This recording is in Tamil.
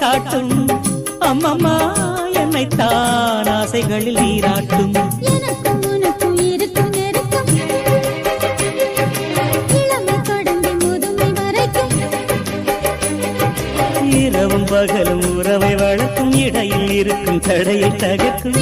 காட்டும் அம்மம்மா என்னைத்தான் ஆசைகளில் நீராட்டும் எனக்கும் உனக்கும் இருக்கும் நெருக்கம் இளமை கடந்து முதுமை வரைக்கும் இரவும் பகலும் உறவை வளர்க்கும் இடையில் இருக்கும் தடையை தகர்க்கும்